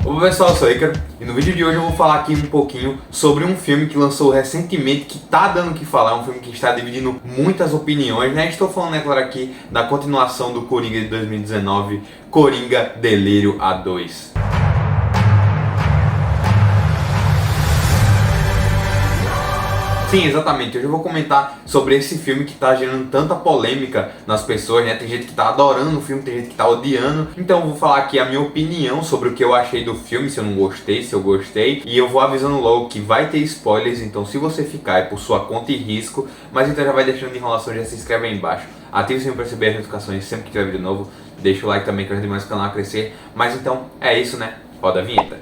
Olá pessoal, eu sou o Ícaro e no vídeo de hoje eu vou falar aqui um pouquinho sobre um filme que lançou recentemente, que tá dando o que falar, um filme que está dividindo muitas opiniões, né? Estou falando, é claro, aqui da continuação do Coringa de 2019, Coringa Delírio A2. Sim, exatamente. Hoje eu vou comentar sobre esse filme que tá gerando tanta polêmica nas pessoas, né? Tem gente que tá adorando o filme, tem gente que tá odiando. Então eu vou falar aqui a minha opinião sobre o que eu achei do filme, se eu não gostei, se eu gostei. E eu vou avisando logo que vai ter spoilers, então se você ficar é por sua conta e risco. Mas então já vai deixando de enrolação, já se inscreve aí embaixo. Ative o sininho para receber as notificações sempre que tiver vídeo novo. Deixa o like também que ajuda mais o canal a crescer. Mas então é isso, né? Roda a vinheta.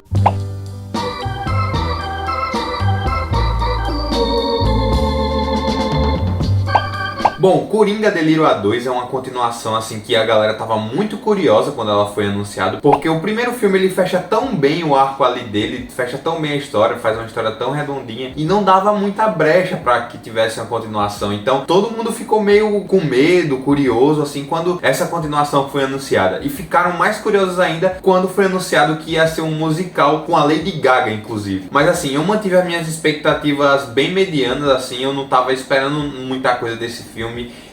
Bom, Coringa Delírio A2 é uma continuação assim que a galera tava muito curiosa quando ela foi anunciada, porque o primeiro filme ele fecha tão bem o arco ali dele, fecha tão bem a história, faz uma história tão redondinha e não dava muita brecha para que tivesse uma continuação. Então todo mundo ficou meio com medo, curioso assim quando essa continuação foi anunciada, e ficaram mais curiosos ainda quando foi anunciado que ia ser um musical com a Lady Gaga, inclusive. Mas assim, eu mantive as minhas expectativas bem medianas, assim, eu não tava esperando muita coisa desse filme.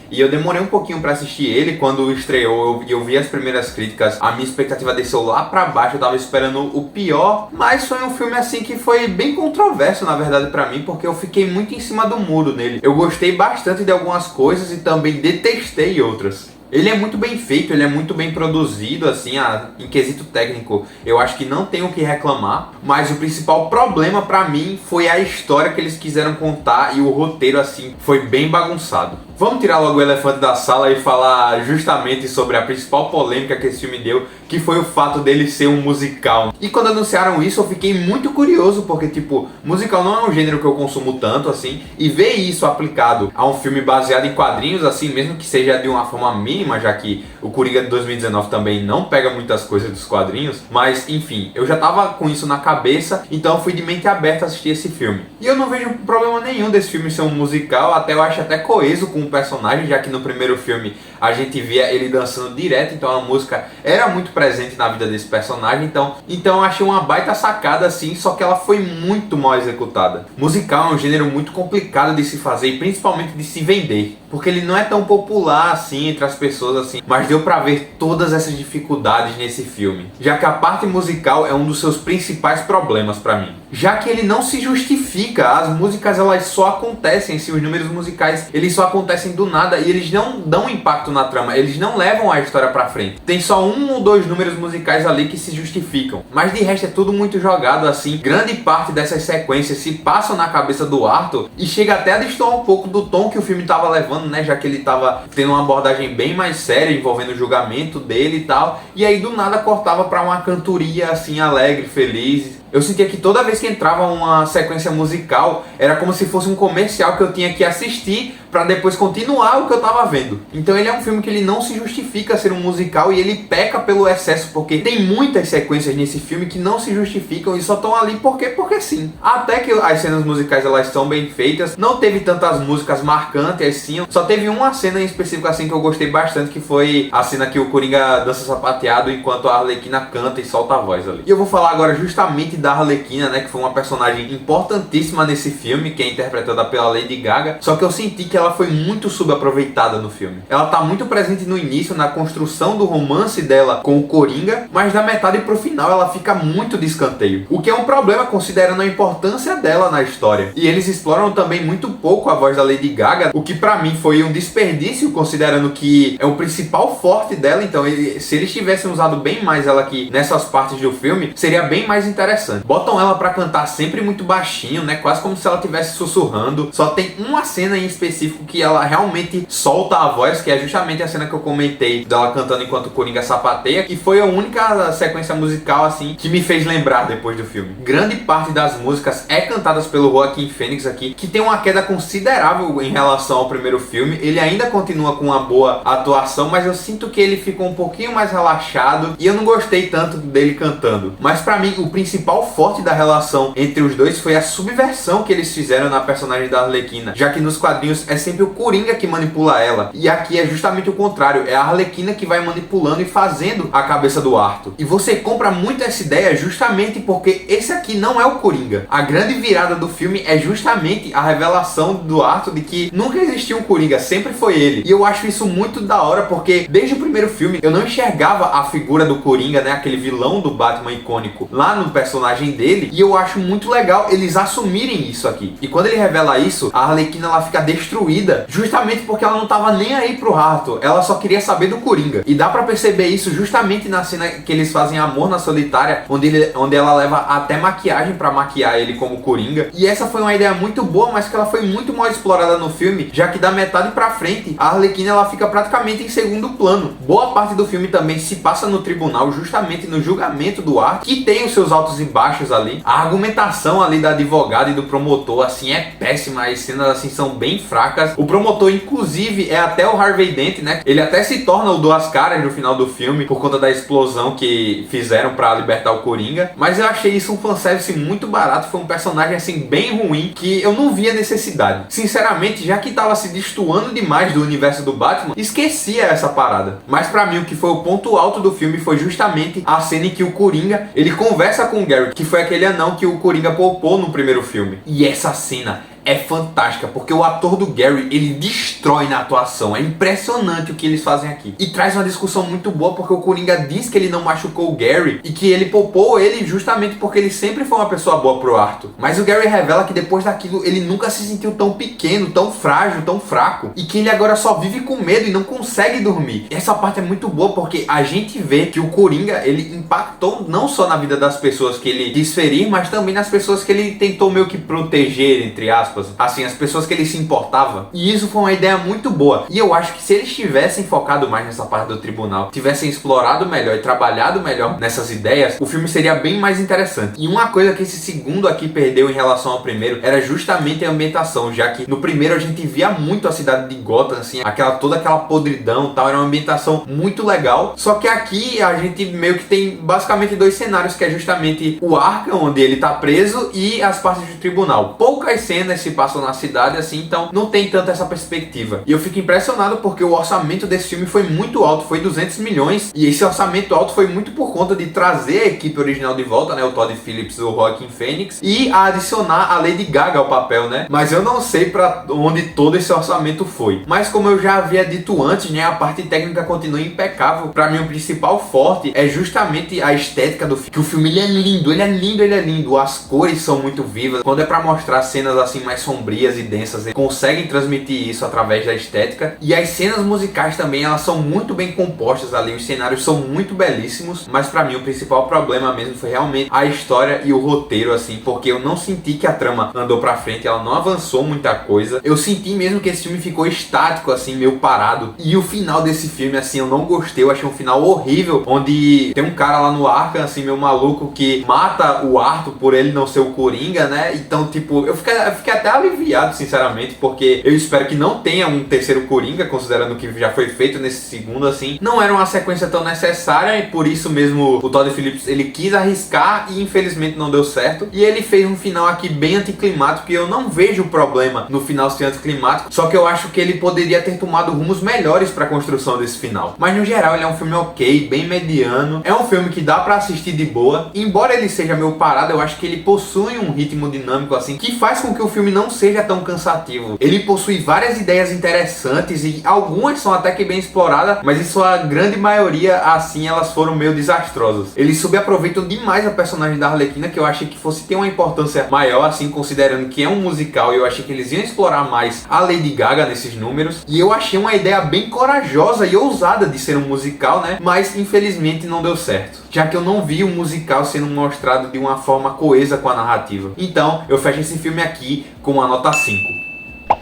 E eu demorei um pouquinho pra assistir ele. Quando estreou eu vi as primeiras críticas, a minha expectativa desceu lá pra baixo. Eu tava esperando o pior, mas foi um filme assim que foi bem controverso na verdade pra mim, porque eu fiquei muito em cima do muro nele. Eu gostei bastante de algumas coisas e também detestei outras. Ele é muito bem feito, ele é muito bem produzido, assim, em quesito técnico eu acho que não tenho o que reclamar, mas o principal problema pra mim foi a história que eles quiseram contar e o roteiro, assim, foi bem bagunçado. Vamos tirar logo o elefante da sala e falar justamente sobre a principal polêmica que esse filme deu, que foi o fato dele ser um musical. E quando anunciaram isso eu fiquei muito curioso, porque tipo, musical não é um gênero que eu consumo tanto assim, e ver isso aplicado a um filme baseado em quadrinhos, assim, mesmo que seja de uma forma mínima, já que o Coringa de 2019 também não pega muitas coisas dos quadrinhos, mas enfim, eu já tava com isso na cabeça, então eu fui de mente aberta assistir esse filme. E eu não vejo problema nenhum desse filme ser um musical, até eu acho até coeso com o personagem, já que no primeiro filme a gente via ele dançando direto, então a música era muito presente na vida desse personagem, então eu achei uma baita sacada assim, só que ela foi muito mal executada. Musical é um gênero muito complicado de se fazer e principalmente de se vender, porque ele não é tão popular assim entre as pessoas assim, mas deu pra ver todas essas dificuldades nesse filme, já que a parte musical é um dos seus principais problemas pra mim, já que ele não se justifica. As músicas elas só acontecem, assim, os números musicais eles só acontecem do nada e eles não dão impacto na trama, eles não levam a história pra frente. Tem só um ou dois números musicais ali que se justificam, mas de resto é tudo muito jogado assim. Grande parte dessas sequências se passam na cabeça do Arthur e chega até a destoar um pouco do tom que o filme tava levando, né, já que ele tava tendo uma abordagem bem mais séria envolvendo o julgamento dele e tal, e aí do nada cortava pra uma cantoria assim alegre, feliz. Eu sentia que toda vez que entrava uma sequência musical era como se fosse um comercial que eu tinha que assistir pra depois continuar o que eu tava vendo. Então ele é um filme que ele não se justifica ser um musical e ele peca pelo excesso, porque tem muitas sequências nesse filme que não se justificam e só estão ali porque sim. Até que as cenas musicais elas estão bem feitas, não teve tantas músicas marcantes assim, só teve uma cena em específico assim que eu gostei bastante, que foi a cena que o Coringa dança sapateado enquanto a Arlequina canta e solta a voz ali. E eu vou falar agora justamente da Arlequina, né, que foi uma personagem importantíssima nesse filme, que é interpretada pela Lady Gaga, só que eu senti que ela foi muito subaproveitada no filme. Ela tá muito presente no início, na construção do romance dela com o Coringa, mas da metade pro final ela fica muito de escanteio, o que é um problema considerando a importância dela na história. E eles exploram também muito pouco a voz da Lady Gaga, o que pra mim foi um desperdício, considerando que é o principal forte dela. Então se eles tivessem usado bem mais ela aqui nessas partes do filme, seria bem mais interessante. Botam ela pra cantar sempre muito baixinho, né, quase como se ela estivesse sussurrando. Só tem uma cena em específico que ela realmente solta a voz, que é justamente a cena que eu comentei dela cantando enquanto o Coringa sapateia, que foi a única sequência musical assim que me fez lembrar depois do filme. Grande parte das músicas é cantadas pelo Joaquin Phoenix aqui, que tem uma queda considerável em relação ao primeiro filme. Ele ainda continua com uma boa atuação, mas eu sinto que ele ficou um pouquinho mais relaxado e eu não gostei tanto dele cantando. Mas pra mim o principal principal forte da relação entre os dois foi a subversão que eles fizeram na personagem da Arlequina, já que nos quadrinhos é sempre o Coringa que manipula ela, e aqui é justamente o contrário, é a Arlequina que vai manipulando e fazendo a cabeça do Arthur. E você compra muito essa ideia justamente porque esse aqui não é o Coringa. A grande virada do filme é justamente a revelação do Arthur de que nunca existiu um Coringa, sempre foi ele. E eu acho isso muito da hora porque desde o primeiro filme eu não enxergava a figura do Coringa, né, aquele vilão do Batman icônico, lá no personagem dele, e eu acho muito legal eles assumirem isso aqui. E quando ele revela isso, a Arlequina ela fica destruída, justamente porque ela não tava nem aí pro Arthur, ela só queria saber do Coringa. E dá pra perceber isso justamente na cena que eles fazem Amor na Solitária, onde ela leva até maquiagem pra maquiar ele como Coringa. E essa foi uma ideia muito boa, mas que ela foi muito mal explorada no filme, já que da metade pra frente, a Arlequina ela fica praticamente em segundo plano. Boa parte do filme também se passa no tribunal, justamente no julgamento do Arthur, que tem os seus altos e baixos ali. A argumentação ali da advogada e do promotor, assim, é péssima, as cenas, assim, são bem fracas. O promotor, inclusive, é até o Harvey Dent, né? Ele até se torna o Duas Caras no final do filme, por conta da explosão que fizeram pra libertar o Coringa. Mas eu achei isso um fanservice muito barato, foi um personagem, assim, bem ruim, que eu não via necessidade. Sinceramente, já que tava se destoando demais do universo do Batman, esquecia essa parada. Mas pra mim, o que foi o ponto alto do filme foi justamente a cena em que o Coringa, ele conversa com o Gary, que foi aquele anão que o Coringa poupou no primeiro filme. E essa cena é fantástica, porque o ator do Gary, ele destrói na atuação. É impressionante o que eles fazem aqui. E traz uma discussão muito boa, porque o Coringa diz que ele não machucou o Gary e que ele poupou ele justamente porque ele sempre foi uma pessoa boa pro Arthur. Mas o Gary revela que depois daquilo, ele nunca se sentiu tão pequeno, tão frágil, tão fraco. E que ele agora só vive com medo e não consegue dormir. Essa parte é muito boa, porque a gente vê que o Coringa, ele impactou não só na vida das pessoas que ele quis ferir, mas também nas pessoas que ele tentou meio que proteger, entre aspas. Assim, as pessoas que ele se importava. E isso foi uma ideia muito boa. E eu acho que se eles tivessem focado mais nessa parte do tribunal, tivessem explorado melhor e trabalhado melhor nessas ideias, o filme seria bem mais interessante. E uma coisa que esse segundo aqui perdeu em relação ao primeiro era justamente a ambientação, já que no primeiro a gente via muito a cidade de Gotham, assim, toda aquela podridão e tal, era uma ambientação muito legal. Só que aqui a gente meio que tem basicamente dois cenários, que é justamente o Arkham, onde ele tá preso, e as partes do tribunal. Poucas cenas se passam na cidade, assim, então não tem tanta essa perspectiva. E eu fico impressionado porque o orçamento desse filme foi muito alto, foi 200 milhões, e esse orçamento alto foi muito por conta de trazer a equipe original de volta, né, o Todd Phillips e o Joaquin Phoenix, e adicionar a Lady Gaga ao papel, né, mas eu não sei pra onde todo esse orçamento foi. Mas como eu já havia dito antes, né, a parte técnica continua impecável. Pra mim o principal forte é justamente a estética do filme, que o filme ele é lindo, ele é lindo, ele é lindo, as cores são muito vivas, quando é pra mostrar cenas assim mais sombrias e densas, eles conseguem transmitir isso através da estética. E as cenas musicais também, elas são muito bem compostas ali, os cenários são muito belíssimos, mas pra mim o principal problema mesmo foi realmente a história e o roteiro, assim, porque eu não senti que a trama andou pra frente, ela não avançou muita coisa. Eu senti mesmo que esse filme ficou estático, assim, meio parado. E o final desse filme, assim, eu não gostei, eu achei um final horrível, onde tem um cara lá no Arkham, assim, meio maluco, que mata o Arthur por ele não ser o Coringa, né? Então, tipo, eu fiquei até aliviado, sinceramente, porque eu espero que não tenha um terceiro Coringa, considerando que já foi feito nesse segundo, assim. Não era uma sequência tão necessária, e por isso mesmo o Todd Phillips, ele quis arriscar e infelizmente não deu certo. E ele fez um final aqui bem anticlimático, e eu não vejo problema no final ser anticlimático, só que eu acho que ele poderia ter tomado rumos melhores pra construção desse final. Mas no geral ele é um filme ok, bem mediano, é um filme que dá pra assistir de boa. Embora ele seja meio parado, eu acho que ele possui um ritmo dinâmico, assim, que faz com que o filme não seja tão cansativo. Ele possui várias ideias interessantes e algumas são até que bem exploradas, mas em sua grande maioria, assim, elas foram meio desastrosas. Eles subaproveitam demais a personagem da Arlequina, que eu achei que fosse ter uma importância maior, assim, considerando que é um musical, e eu achei que eles iam explorar mais a Lady Gaga nesses números. E eu achei uma ideia bem corajosa e ousada de ser um musical, né? Mas infelizmente não deu certo, já que eu não vi o musical sendo mostrado de uma forma coesa com a narrativa. Então eu fecho esse filme aqui com uma nota 5.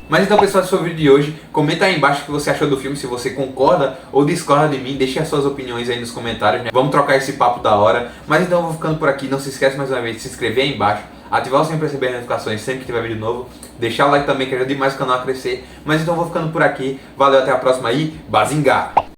Mas então, pessoal, esse foi o vídeo de hoje. Comenta aí embaixo o que você achou do filme, se você concorda ou discorda de mim. Deixe as suas opiniões aí nos comentários, né? Vamos trocar esse papo da hora. Mas então eu vou ficando por aqui. Não se esquece mais uma vez de se inscrever aí embaixo, ativar o sininho para receber as notificações sempre que tiver vídeo novo, deixar o like também, que ajuda demais o canal a crescer. Mas então eu vou ficando por aqui. Valeu, até a próxima aí. Bazinga!